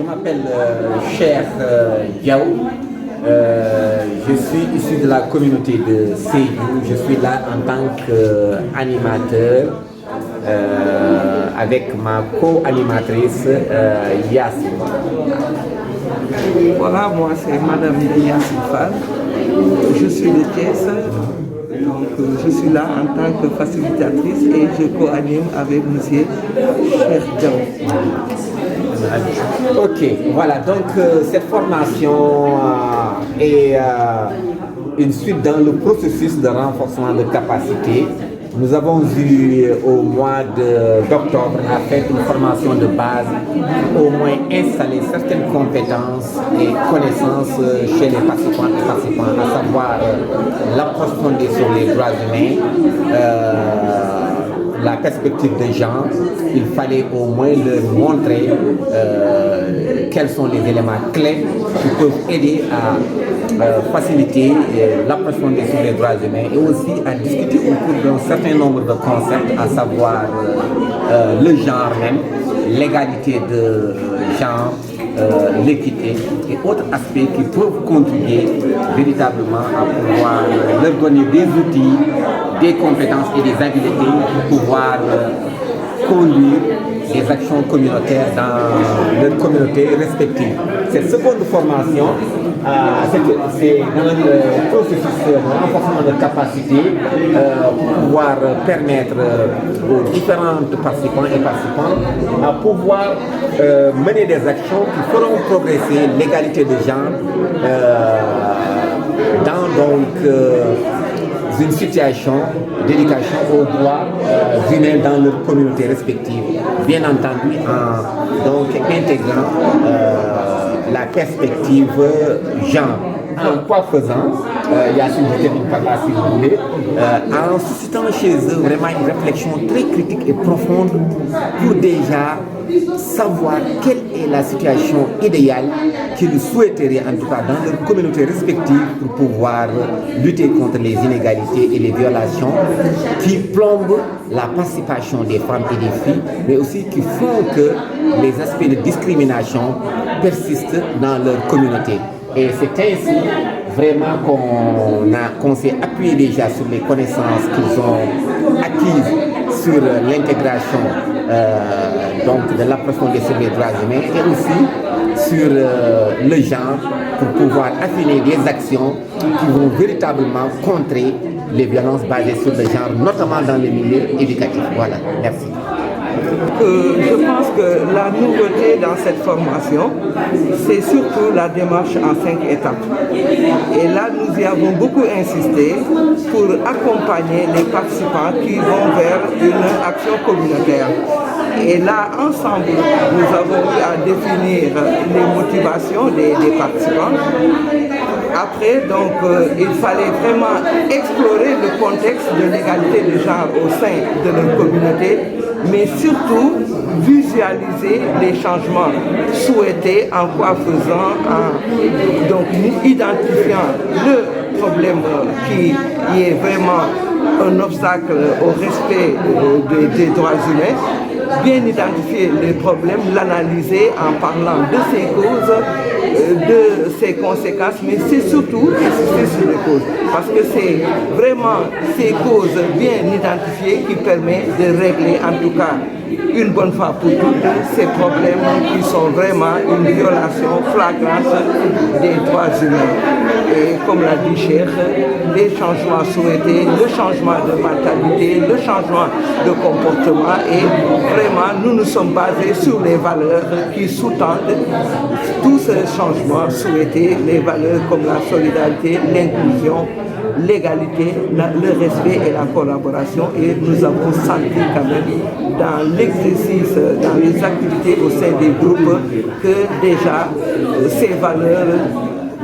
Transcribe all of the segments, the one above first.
Je m'appelle Cheikh Diaw. Je suis issu de la communauté de Sédhiou. Je suis là en tant qu'animateur avec ma co-animatrice Yassine. Voilà, moi c'est Madame Yassine Fall. Je suis de Thiès. Donc, je suis là en tant que facilitatrice et je co-anime avec M. Cheikh Diaw. Ok, voilà, donc cette formation est une suite dans le processus de renforcement de capacité. Nous avons eu au mois d'octobre à faire une formation de base, au moins installer certaines compétences et connaissances chez les participants, à savoir l'approche fondée sur les droits humains, la perspective de genre. Il fallait au moins leur montrer quels sont les éléments clés qui peuvent aider à faciliter l'approche fondée sur les droits humains et aussi à discuter autour d'un certain nombre de concepts, à savoir le genre même, l'égalité de genre, l'équité et autres aspects qui peuvent contribuer véritablement à pouvoir leur donner des outils, des compétences et des habiletés pour pouvoir conduire des actions communautaires dans leur communauté respective. Cette seconde formation, c'est dans le processus de renforcement de capacité pour pouvoir permettre aux différentes participants et participantes à pouvoir mener des actions qui feront progresser l'égalité de genre dans une situation d'éducation aux droits humains dans leur communauté respective, bien entendu en intégrant la perspective genre. En quoi faisant, Yassine, je termine par là si vous voulez, en suscitant chez eux vraiment une réflexion très critique et profonde pour déjà savoir quelle est la situation idéale qu'ils souhaiteraient en tout cas dans leur communauté respective pour pouvoir lutter contre les inégalités et les violations qui plombent la participation des femmes et des filles, mais aussi qui font que les aspects de discrimination persistent dans leur communauté. Et c'est ainsi vraiment qu'on s'est appuyé déjà sur les connaissances qu'ils ont acquises sur l'intégration de l'approfondissement sur les droits humains et aussi sur le genre pour pouvoir affiner des actions qui vont véritablement contrer les violences basées sur le genre, notamment dans les milieux éducatifs. Voilà, merci. Je pense que la nouveauté dans cette formation, c'est surtout la démarche en 5 étapes. Et là, nous y avons beaucoup insisté pour accompagner les participants qui vont vers une action communautaire. Et là, ensemble, nous avons eu à définir les motivations des participants. Après, donc, il fallait vraiment explorer le contexte de l'égalité de genre au sein de leur communauté, mais surtout visualiser les changements souhaités en quoi faisant, donc identifiant le problème qui est vraiment un obstacle au respect des droits humains, bien identifier les problèmes, l'analyser en parlant de ses causes, de ses conséquences, mais c'est surtout insister sur les causes, parce que c'est vraiment ces causes bien identifiées qui permettent de régler en tout cas une bonne fois pour toutes ces problèmes qui sont vraiment une violation flagrante des droits humains. Et comme l'a dit Cheikh, les changements souhaités, le changement de mentalité, le changement de comportement, et vraiment nous nous sommes basés sur les valeurs qui sous-tendent tous ces changements souhaités, les valeurs comme la solidarité, l'inclusion, l'égalité, le respect et la collaboration. Et nous avons senti quand même dans l'exercice, dans les activités au sein des groupes, que déjà ces valeurs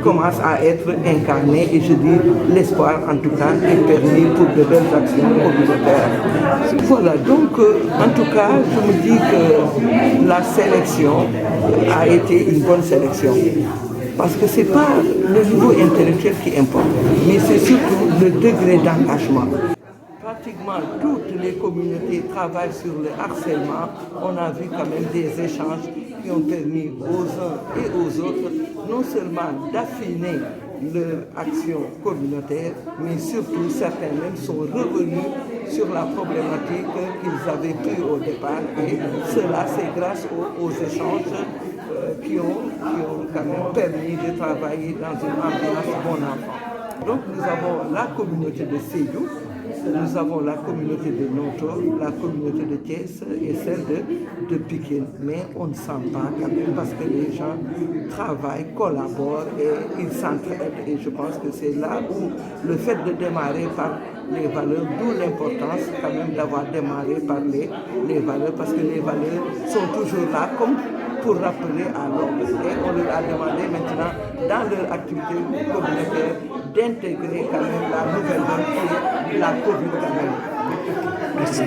commencent à être incarnées, et je dis l'espoir en tout cas est permis pour de belles actions communautaires. Voilà, donc en tout cas je me dis que la sélection a été une bonne sélection. Parce que ce n'est pas le niveau intellectuel qui importe, mais c'est surtout le degré d'engagement. pratiquement toutes les communautés travaillent sur le harcèlement, on a vu quand même des échanges qui ont permis aux uns et aux autres non seulement d'affiner leur action communautaire, mais surtout certains même sont revenus sur la problématique qu'ils avaient pris au départ, et cela c'est grâce aux échanges qui ont quand même permis de travailler dans une ambiance bon enfant. Donc nous avons la communauté de Sédhiou, nous avons la communauté de Noto, la communauté de Thiès et celle de Pikine. Mais on ne sent pas quand même parce que les gens travaillent, collaborent et ils s'entraident. Et je pense que c'est là où le fait de démarrer par les valeurs, d'où l'importance quand même d'avoir démarré par les valeurs, parce que les valeurs sont toujours là comme pour rappeler à l'ordre. Et on leur a demandé maintenant, dans leur activité communautaire, d'intégrer quand même la nouvelle norme qui est la COVID quand même. Merci.